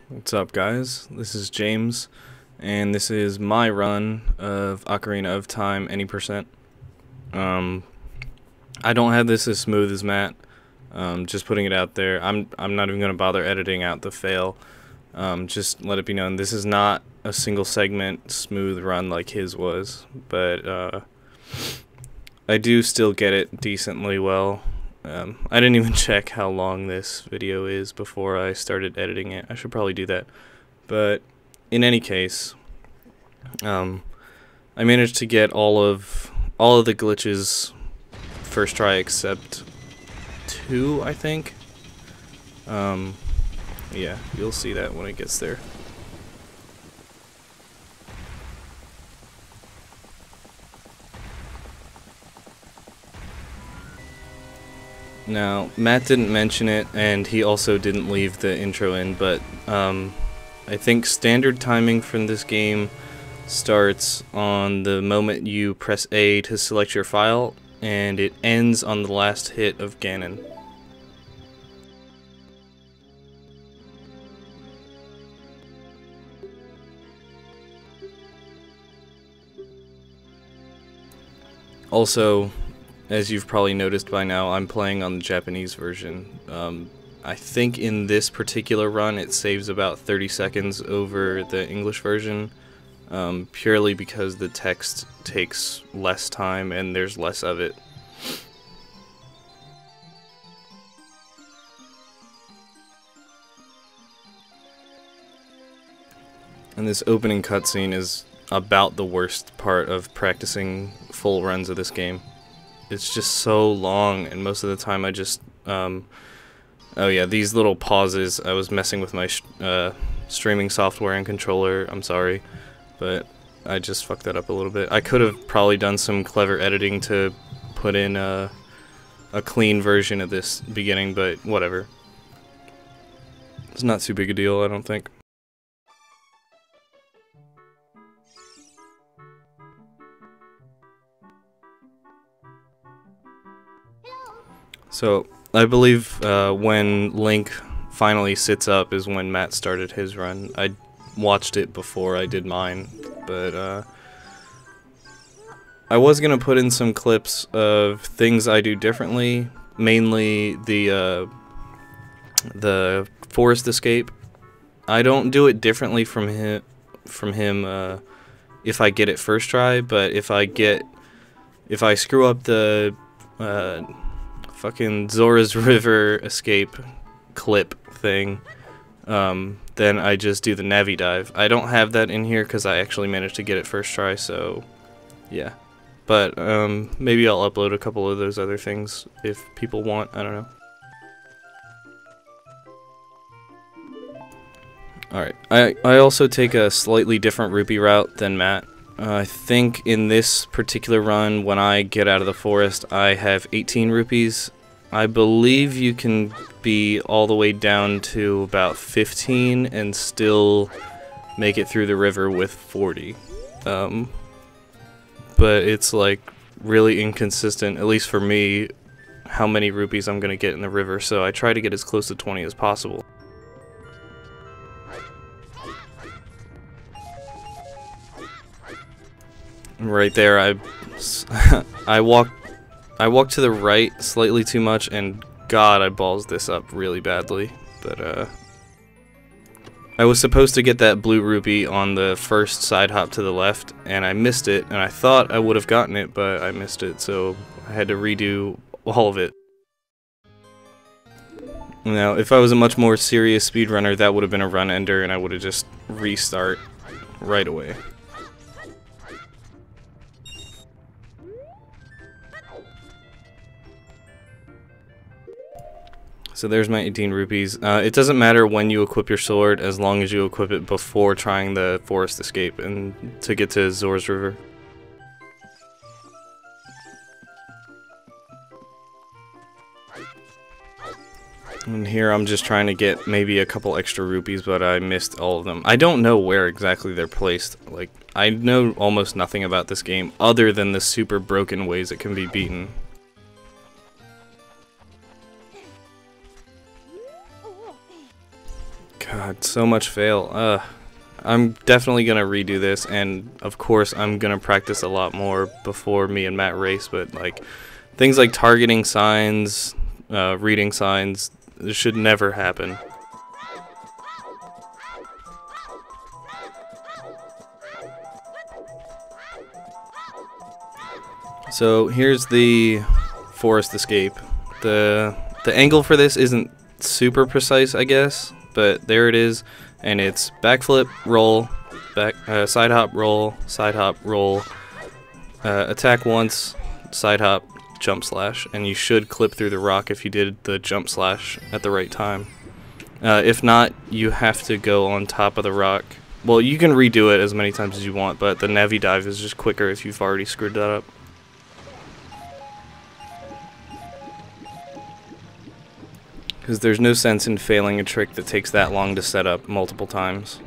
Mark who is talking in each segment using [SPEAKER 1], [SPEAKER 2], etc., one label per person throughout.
[SPEAKER 1] What's up, guys? This is James, and this is my run of Ocarina of Time any percent. I don't have this as smooth as Matt. Just putting it out there. I'm not even gonna bother editing out the fail. Just let it be known this is not a single segment smooth run like his was, but I do still get it decently well. I didn't even check how long this video is before I started editing it. I should probably do that. But in any case, I managed to get all of the glitches first try except 2, I think. Yeah, you'll see that when it gets there. Now, Matt didn't mention it, and he also didn't leave the intro in, but I think standard timing from this game starts on the moment you press A to select your file, and it ends on the last hit of Ganon. Also, as you've probably noticed by now, I'm playing on the Japanese version. I think in this particular run it saves about 30 seconds over the English version, purely because the text takes less time and there's less of it. And this opening cutscene is about the worst part of practicing full runs of this game. It's just so long, and most of the time I just, oh yeah, these little pauses, I was messing with my streaming software and controller, I'm sorry, but I just fucked that up a little bit. I could have probably done some clever editing to put in a clean version of this beginning, but whatever. It's not too big a deal, I don't think. So, I believe when Link finally sits up is when Matt started his run. I watched it before I did mine, but I was gonna put in some clips of things I do differently, mainly the forest escape. I don't do it differently from him if I get it first try, but if I screw up the fucking Zora's River escape clip thing, then I just do the Navi dive. I don't have that in here because I actually managed to get it first try, so yeah. But maybe I'll upload a couple of those other things if people want, I don't know. Alright, I also take a slightly different rupee route than Matt. I think in this particular run, when I get out of the forest, I have 18 rupees. I believe you can be all the way down to about 15 and still make it through the river with 40. But it's like really inconsistent, at least for me, how many rupees I'm gonna get in the river, so I try to get as close to 20 as possible. Right there, I walked to the right slightly too much, and God, I balls this up really badly. But I was supposed to get that blue rupee on the first side hop to the left, and I missed it. And I thought I would have gotten it, but I missed it, so I had to redo all of it. Now, if I was a much more serious speedrunner, that would have been a run ender, and I would have just restart right away. So there's my 18 rupees. It doesn't matter when you equip your sword as long as you equip it before trying the forest escape and to get to Zora's River. And here I'm just trying to get maybe a couple extra rupees, but I missed all of them. I don't know where exactly they're placed. Like, I know almost nothing about this game other than the super broken ways it can be beaten. God, so much fail. I'm definitely gonna redo this, and of course I'm gonna practice a lot more before me and Matt race, but like things like targeting signs, reading signs, this should never happen. So here's the forest escape. The angle for this isn't super precise, I guess, but there it is, and it's backflip, roll, side hop, roll, attack once, side hop, jump slash, and you should clip through the rock if you did the jump slash at the right time. If not, you have to go on top of the rock. Well, you can redo it as many times as you want, but the Navi dive is just quicker if you've already screwed that up. Because there's no sense in failing a trick that takes that long to set up multiple times.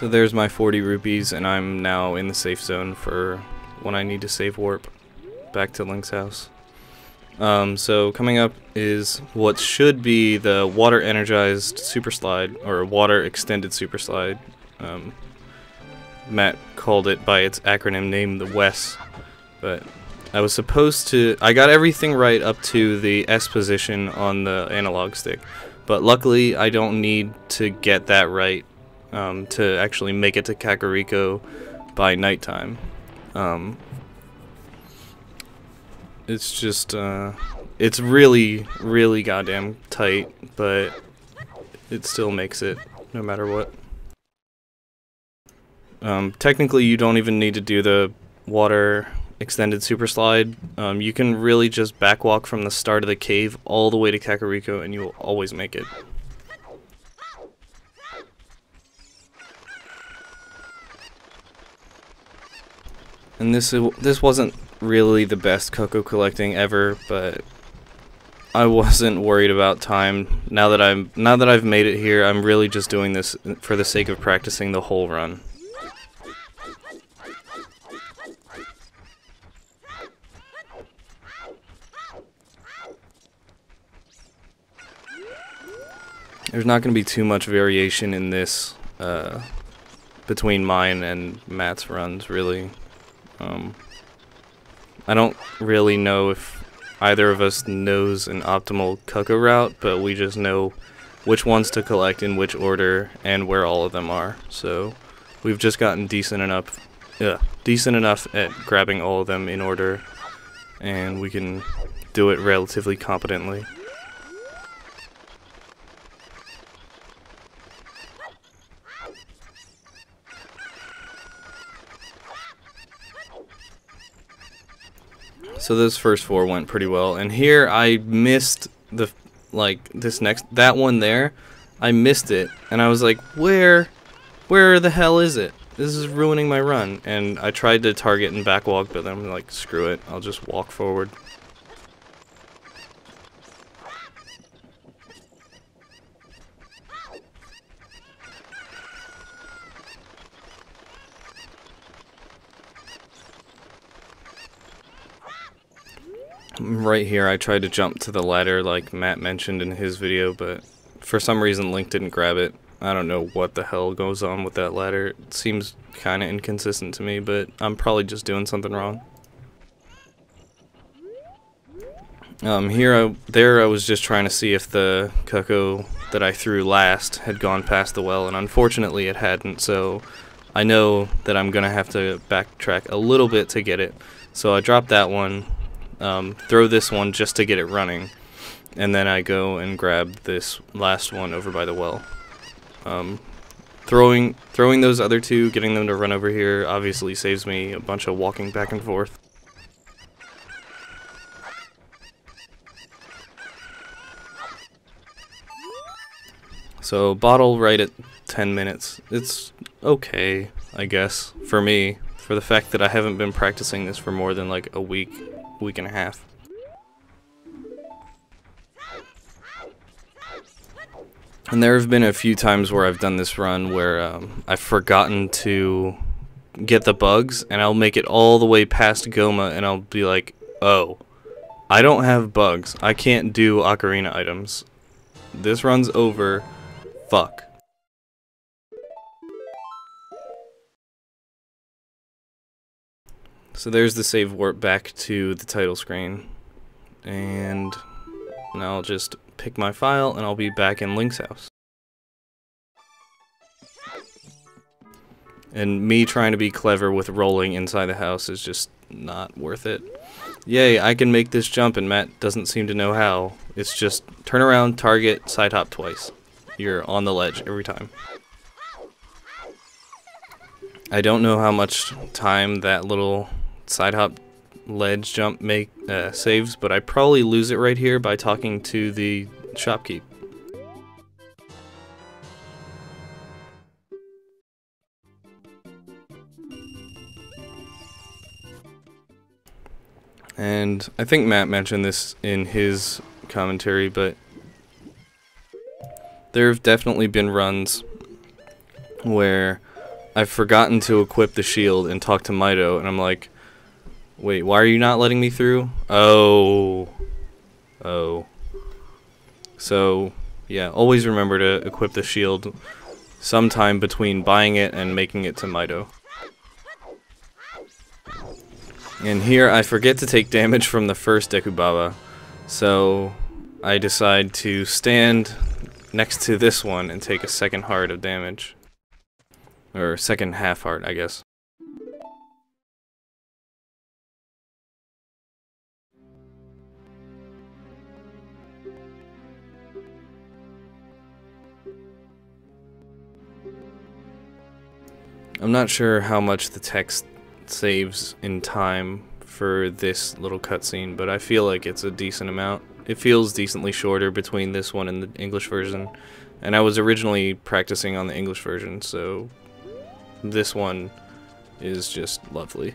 [SPEAKER 1] So there's my 40 rupees, and I'm now in the safe zone for when I need to save warp back to Link's house. So coming up is what should be the water energized super slide, or water extended super slide. Matt called it by its acronym name, the WES, but I was supposed to, I got everything right up to the S position on the analog stick, but luckily I don't need to get that right to actually make it to Kakariko by nighttime. It's just, it's really goddamn tight, but it still makes it no matter what. Technically you don't even need to do the water extended super slide. You can really just backwalk from the start of the cave all the way to Kakariko and you will always make it. And this wasn't really the best cocoa collecting ever, but I wasn't worried about time. Now that I've made it here, I'm really just doing this for the sake of practicing the whole run. There's not going to be too much variation in this between mine and Matt's runs, really. I don't really know if either of us knows an optimal cocoa route, but we just know which ones to collect in which order and where all of them are. So we've just gotten decent enough at grabbing all of them in order, and we can do it relatively competently. So those first four went pretty well, and here I missed the, that one there, I missed it, and I was like, where the hell is it? This is ruining my run, and I tried to target and backwalk, but I'm like, screw it, I'll just walk forward. Right here I tried to jump to the ladder like Matt mentioned in his video, but for some reason Link didn't grab it. I don't know what the hell goes on with that ladder. It seems kinda inconsistent to me, but I'm probably just doing something wrong. There I was just trying to see if the cocoa that I threw last had gone past the well, and unfortunately it hadn't, so I know that I'm gonna have to backtrack a little bit to get it. So I dropped that one. Throw this one just to get it running, and then I go and grab this last one over by the well. Throwing those other two, getting them to run over here, obviously saves me a bunch of walking back and forth. So bottle right at 10 minutes. It's okay, I guess, for me, for the fact that I haven't been practicing this for more than like a week and a half. And there have been a few times where I've done this run where I've forgotten to get the bugs, and I'll make it all the way past Goma, and I'll be like, oh, I don't have bugs. I can't do ocarina items. This run's over. Fuck. So there's the save warp back to the title screen. And now I'll just pick my file and I'll be back in Link's house. And me trying to be clever with rolling inside the house is just not worth it. Yay, I can make this jump and Matt doesn't seem to know how. It's just turn around, target, side hop twice. You're on the ledge every time. I don't know how much time that little side hop ledge jump saves, but I probably lose it right here by talking to the shopkeep. And I think Matt mentioned this in his commentary, but there have definitely been runs where I've forgotten to equip the shield and talk to Mido, and I'm like, wait, why are you not letting me through? Oh. So, yeah, always remember to equip the shield sometime between buying it and making it to Mido. And here I forget to take damage from the first Deku Baba, so I decide to stand next to this one and take a second heart of damage. Or second half heart, I guess. I'm not sure how much the text saves in time for this little cutscene, but I feel like it's a decent amount. It feels decently shorter between this one and the English version, and I was originally practicing on the English version, so this one is just lovely.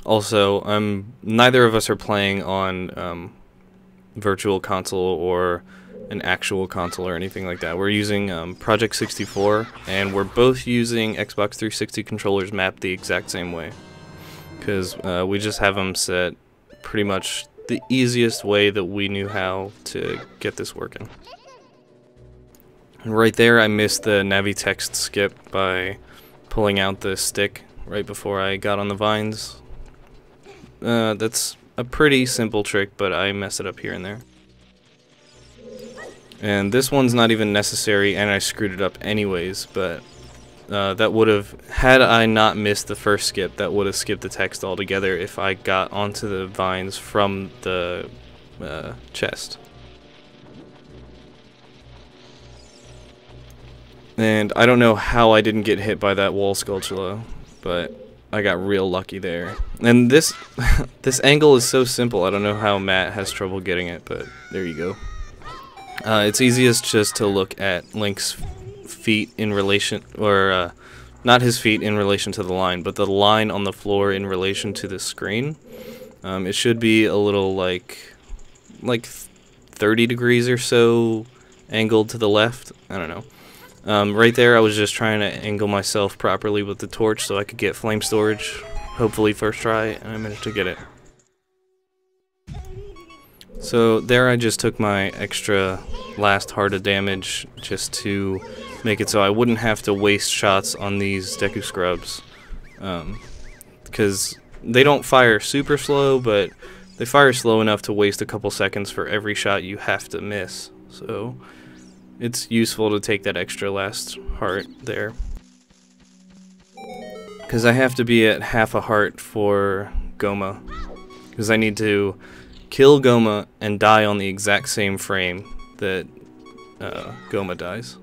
[SPEAKER 1] Also, neither of us are playing on Virtual Console or an actual console or anything like that. We're using Project 64, and we're both using Xbox 360 controllers mapped the exact same way, because we just have them set pretty much the easiest way that we knew how to get this working. And right there I missed the Navi text skip by pulling out the stick right before I got on the vines. That's a pretty simple trick, but I mess it up here and there. And this one's not even necessary, and I screwed it up anyways, but that would have, had I not missed the first skip, that would have skipped the text altogether if I got onto the vines from the chest. And I don't know how I didn't get hit by that wall sculpture, but I got real lucky there. And this this angle is so simple, I don't know how Matt has trouble getting it, but there you go. It's easiest just to look at Link's feet in relation, or not his feet in relation to the line, but the line on the floor in relation to the screen. It should be a little like 30 degrees or so angled to the left. I don't know. Right there I was just trying to angle myself properly with the torch so I could get flame storage, hopefully first try, and I managed to get it. So there I just took my extra last heart of damage just to make it so I wouldn't have to waste shots on these Deku Scrubs. Because they don't fire super slow, but they fire slow enough to waste a couple seconds for every shot you have to miss. So it's useful to take that extra last heart there. Because I have to be at half a heart for Goma. Because I need to kill Goma and die on the exact same frame that Goma dies.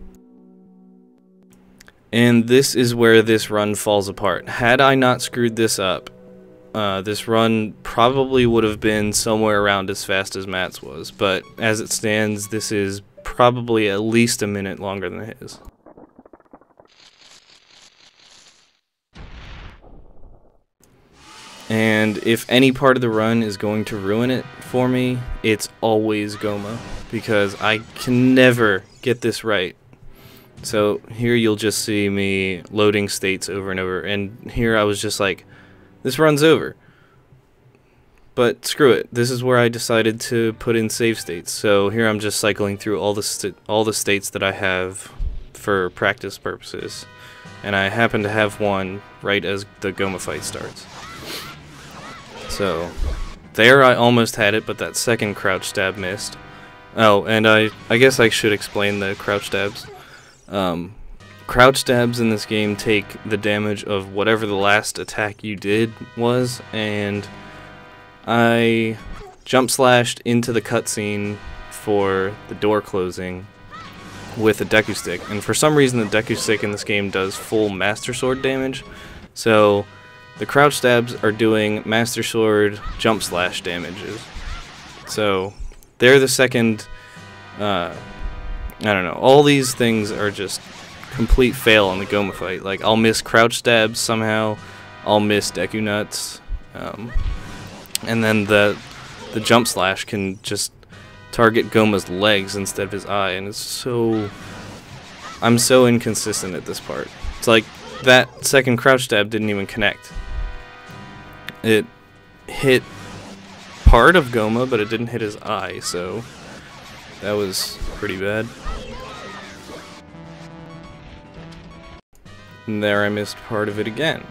[SPEAKER 1] And this is where this run falls apart. Had I not screwed this up, this run probably would have been somewhere around as fast as Matt's was, but as it stands, this is probably at least a minute longer than his. And if any part of the run is going to ruin it for me, it's always Goma, because I can never get this right. So here you'll just see me loading states over and over, and here I was just like, this run's over. But screw it, this is where I decided to put in save states. So here I'm just cycling through all the states that I have for practice purposes, and I happen to have one right as the Goma fight starts. So there I almost had it, but that second crouch stab missed. Oh, and I guess I should explain the crouch stabs. Crouch stabs in this game take the damage of whatever the last attack you did was, and I jump slashed into the cutscene for the door closing with a Deku Stick, and for some reason the Deku Stick in this game does full Master Sword damage, so the crouch stabs are doing Master Sword jump slash damages. So they're the second, I don't know, all these things are just complete fail on the Goma fight. Like, I'll miss crouch stabs somehow, I'll miss Deku Nuts, and then the jump slash can just target Goma's legs instead of his eye, and it's so... I'm so inconsistent at this part. It's like, that second crouch stab didn't even connect. It hit part of Goma, but it didn't hit his eye, so that was pretty bad. And there I missed part of it again.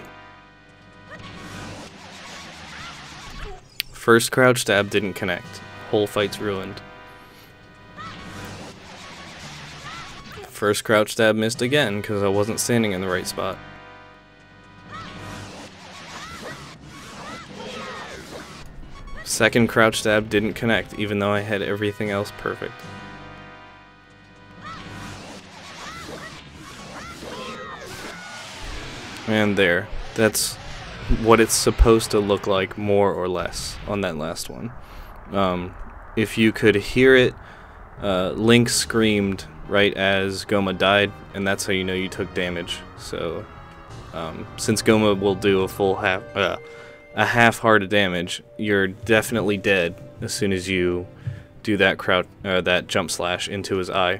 [SPEAKER 1] First crouch stab didn't connect. Whole fight's ruined. First crouch stab missed again because I wasn't standing in the right spot. Second crouch stab didn't connect, even though I had everything else perfect. And there. That's what it's supposed to look like, more or less, on that last one. If you could hear it, Link screamed right as Goma died, and that's how you know you took damage. So, since Goma will do a full half heart of damage, you're definitely dead as soon as you do that that jump slash into his eye.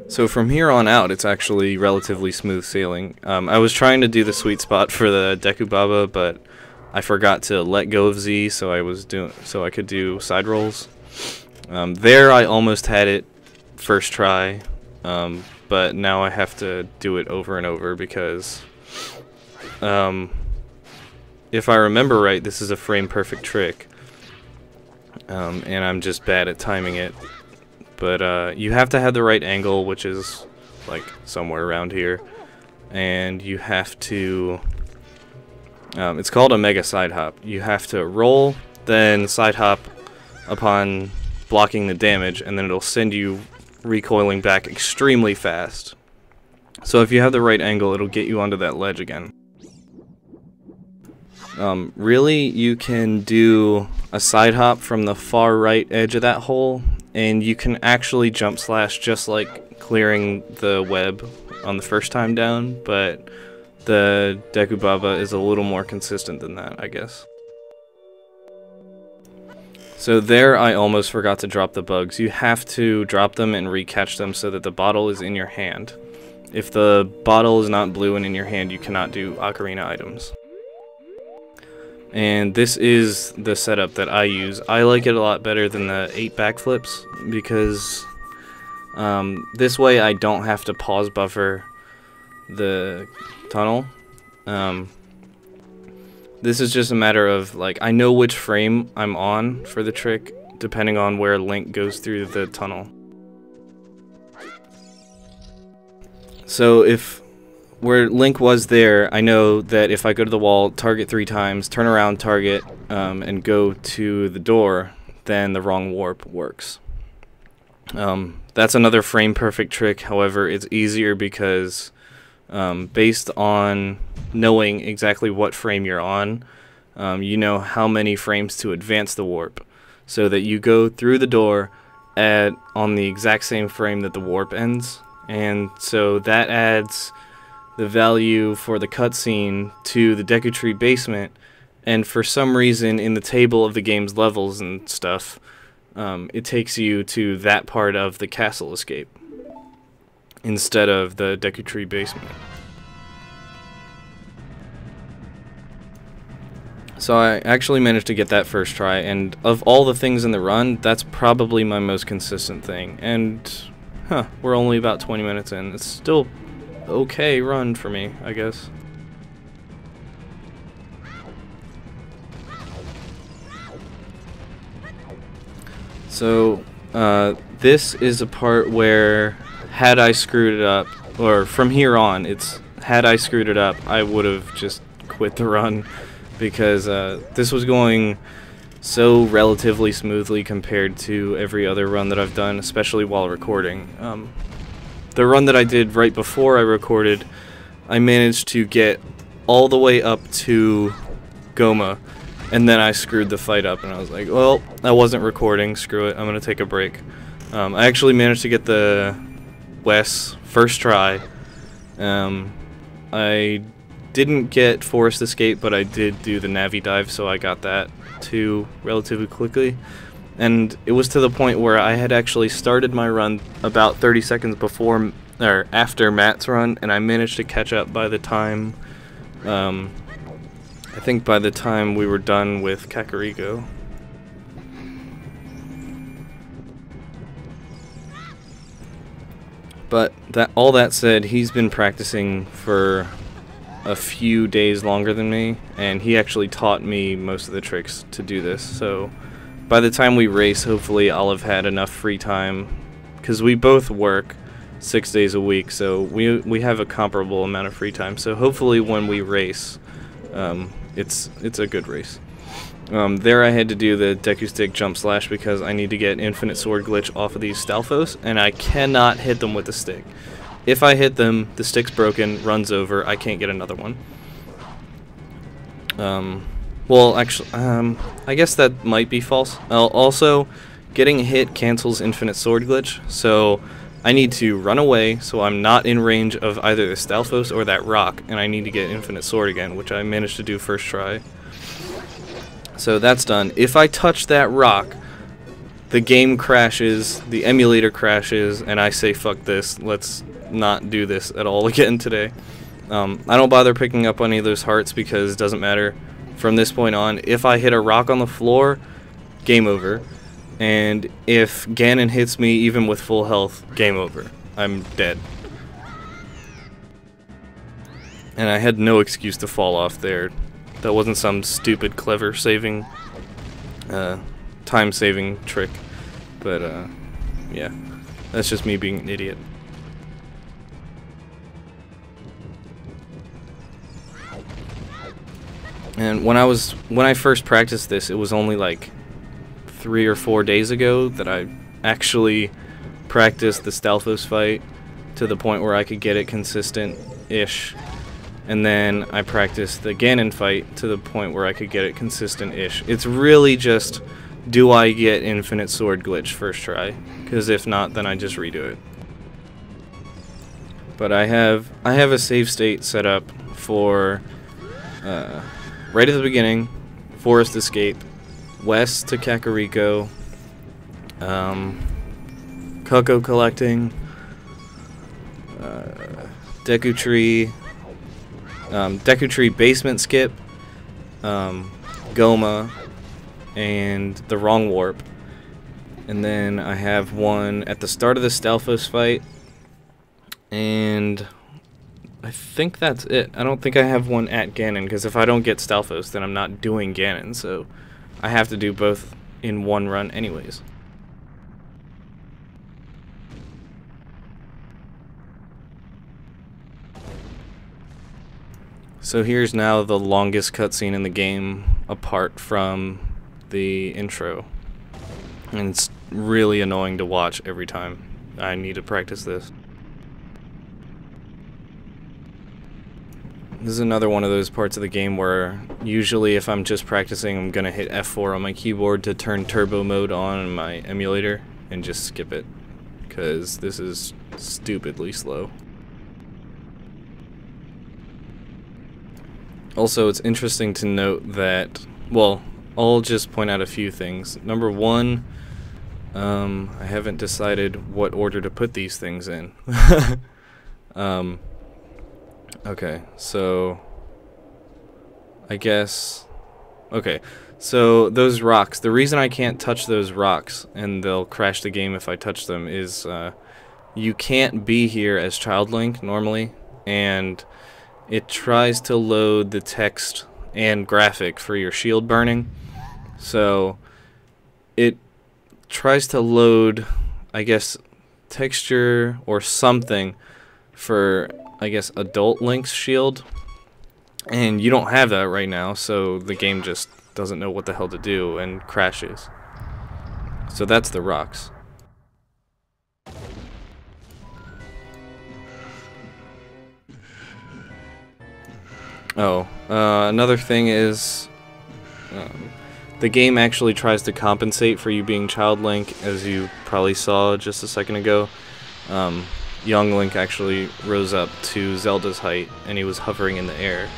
[SPEAKER 1] So from here on out, it's actually relatively smooth sailing. I was trying to do the sweet spot for the Deku Baba, but I forgot to let go of Z, so I could do side rolls. There I almost had it first try. But now I have to do it over and over because, if I remember right, this is a frame-perfect trick, and I'm just bad at timing it. But you have to have the right angle, which is like somewhere around here, and you have to, it's called a mega side hop. You have to roll, then side hop upon blocking the damage, and then it'll send you recoiling back extremely fast. So if you have the right angle, it'll get you onto that ledge again. Really, you can do a side hop from the far right edge of that hole, and you can actually jump slash just like clearing the web on the first time down, but the Deku Baba is a little more consistent than that, I guess. So there I almost forgot to drop the bugs. You have to drop them and re-catch them so that the bottle is in your hand. If the bottle is not blue and in your hand, you cannot do Ocarina items. And this is the setup that I use. I like it a lot better than the 8 backflips because this way I don't have to pause buffer the tunnel. This is just a matter of, like, I know which frame I'm on for the trick, depending on where Link goes through the tunnel. So if where Link was there, I know that if I go to the wall, target 3 times, turn around, target, and go to the door, then the wrong warp works. That's another frame perfect trick. However, it's easier because based on knowing exactly what frame you're on, you know how many frames to advance the warp, so that you go through the door on the exact same frame that the warp ends, and so that adds the value for the cutscene to the Deku Tree basement. And for some reason in the table of the game's levels and stuff, it takes you to that part of the castle escape instead of the Deku Tree basement. So I actually managed to get that first try, and of all the things in the run, that's probably my most consistent thing. And we're only about 20 minutes in. It's still okay run for me, I guess. So this is a part where, had I screwed it up, or from here on, had I screwed it up, I would have just quit the run, because this was going so relatively smoothly compared to every other run that I've done, especially while recording. The run that I did right before I recorded, I managed to get all the way up to Goma, and then I screwed the fight up, and I was like, well, I wasn't recording, screw it, I'm gonna take a break. I actually managed to get the Wes first try. I didn't get Forest Escape, but I did do the Navi Dive, so I got that too relatively quickly. And it was to the point where I had actually started my run about 30 seconds before or after Matt's run, and I managed to catch up by the time, I think by the time we were done with Kakariko. But all that said, he's been practicing for a few days longer than me, and he actually taught me most of the tricks to do this. So by the time we race, hopefully I'll have had enough free time, because we both work 6 days a week, so we have a comparable amount of free time. So hopefully when we race, it's a good race. There I had to do the Deku Stick Jump Slash because I need to get Infinite Sword Glitch off of these Stalfos, and I cannot hit them with the stick. If I hit them, the stick's broken, runs over, I can't get another one. Well, actually, I guess that might be false. Also, getting hit cancels Infinite Sword Glitch, so I need to run away so I'm not in range of either the Stalfos or that rock, and I need to get Infinite Sword again, which I managed to do first try. So that's done. If I touch that rock, the game crashes, the emulator crashes, and I say, fuck this, let's not do this at all again today. I don't bother picking up any of those hearts because it doesn't matter. From this point on, if I hit a rock on the floor, game over. And if Ganon hits me even with full health, game over. I'm dead. And I had no excuse to fall off there. That wasn't some stupid, clever saving, time-saving trick. But, yeah. That's just me being an idiot. And when I first practiced this, it was only like 3 or 4 days ago that I actually practiced the Stalfos fight to the point where I could get it consistent-ish. And then I practiced the Ganon fight to the point where I could get it consistent-ish. It's really just, do I get Infinite Sword Glitch first try? Because if not, then I just redo it. But I have a save state set up for right at the beginning, Forest Escape, west to Kakariko, Cocoa collecting, Deku Tree basement skip, Goma, and the wrong warp. And then I have one at the start of the Stalfos fight, and I think that's it. I don't think I have one at Ganon, because if I don't get Stalfos, then I'm not doing Ganon, so I have to do both in one run anyways. So here's now the longest cutscene in the game, apart from the intro. and it's really annoying to watch every time. I need to practice this. This is another one of those parts of the game where usually if I'm just practicing, I'm gonna hit F4 on my keyboard to turn turbo mode on my emulator and just skip it, because this is stupidly slow. Also, it's interesting to note that, well, I'll just point out a few things. Number one, I haven't decided what order to put these things in. Okay, so I guess, okay, so those rocks, the reason I can't touch those rocks and they'll crash the game if I touch them is you can't be here as Child Link normally, and it tries to load the text and graphic for your shield burning. So it tries to load, I guess, texture or something for, I guess, adult Link's shield, and you don't have that right now, so the game just doesn't know what the hell to do and crashes. So that's the rocks. Oh, another thing is the game actually tries to compensate for you being Child Link, as you probably saw just a second ago. Young Link actually rose up to Zelda's height, and he was hovering in the air.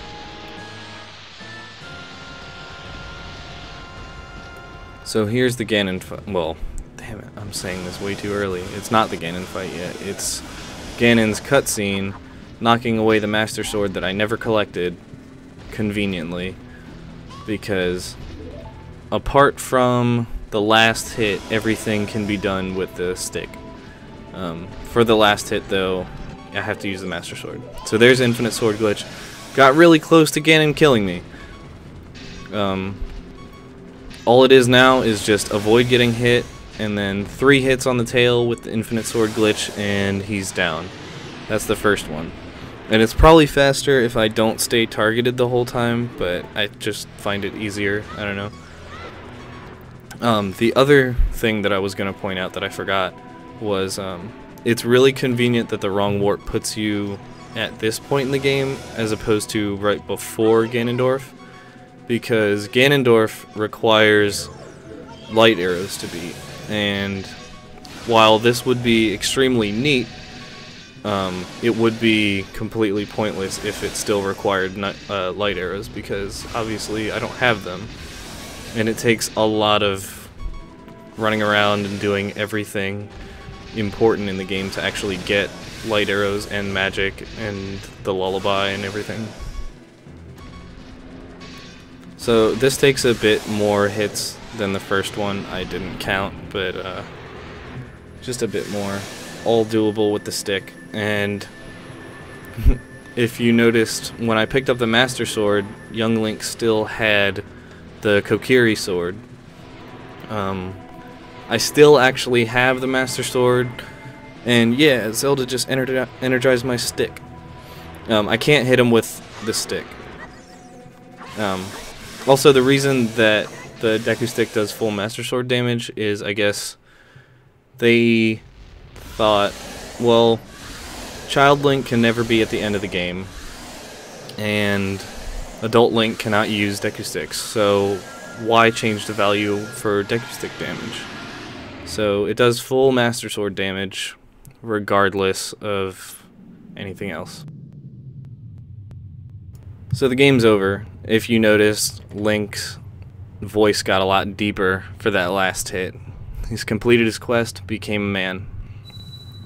[SPEAKER 1] So here's the Ganon fight. Well, damn it, I'm saying this way too early. It's not the Ganon fight yet. It's Ganon's cutscene knocking away the Master Sword that I never collected, conveniently, because apart from the last hit, everything can be done with the stick. For the last hit, though, I have to use the Master Sword. So there's Infinite Sword Glitch. Got really close to Ganon killing me. All it is now is just avoid getting hit, and then 3 hits on the tail with the Infinite Sword Glitch, and he's down. That's the first one. And it's probably faster if I don't stay targeted the whole time, but I just find it easier. I don't know. The other thing that I was going to point out that I forgot was it's really convenient that the wrong warp puts you at this point in the game as opposed to right before Ganondorf, because Ganondorf requires light arrows to beat, and while this would be extremely neat, it would be completely pointless if it still required light arrows, because obviously I don't have them, and it takes a lot of running around and doing everything important in the game to actually get light arrows and magic and the lullaby and everything. So this takes a bit more hits than the first one. I didn't count, but just a bit more. All doable with the stick. And if you noticed, when I picked up the Master Sword, young Link still had the Kokiri sword. I still actually have the Master Sword, and yeah, Zelda just energized my stick. I can't hit him with the stick. Also, the reason that the Deku Stick does full Master Sword damage is, I guess, they thought, well, Child Link can never be at the end of the game, and Adult Link cannot use Deku Sticks, so why change the value for Deku Stick damage? So it does full Master Sword damage regardless of anything else. So the game's over. If you noticed, Link's voice got a lot deeper for that last hit. He's completed his quest, became a man.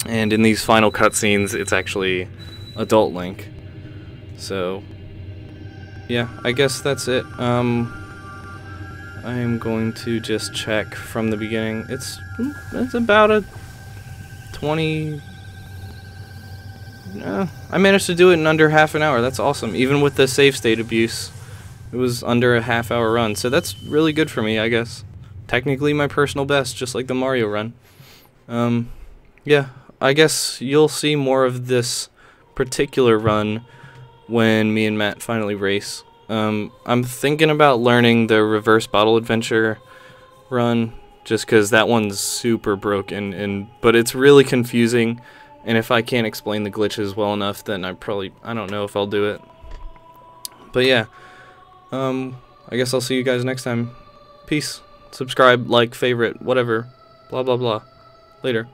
[SPEAKER 1] And in these final cutscenes, it's actually Adult Link. So, yeah, I guess that's it. I'm going to just check from the beginning. It's about a 20... I managed to do it in under half an hour. That's awesome. Even with the save state abuse, it was under a half-hour run. So that's really good for me, I guess. Technically my personal best, just like the Mario run. Yeah, I guess you'll see more of this particular run when me and Matt finally race. I'm thinking about learning the reverse bottle adventure run just because that one's super broken, but it's really confusing, and if I can't explain the glitches well enough, then I don't know if I'll do it. But yeah, I guess I'll see you guys next time. Peace. Subscribe, like, favorite, whatever. Blah, blah, blah. Later.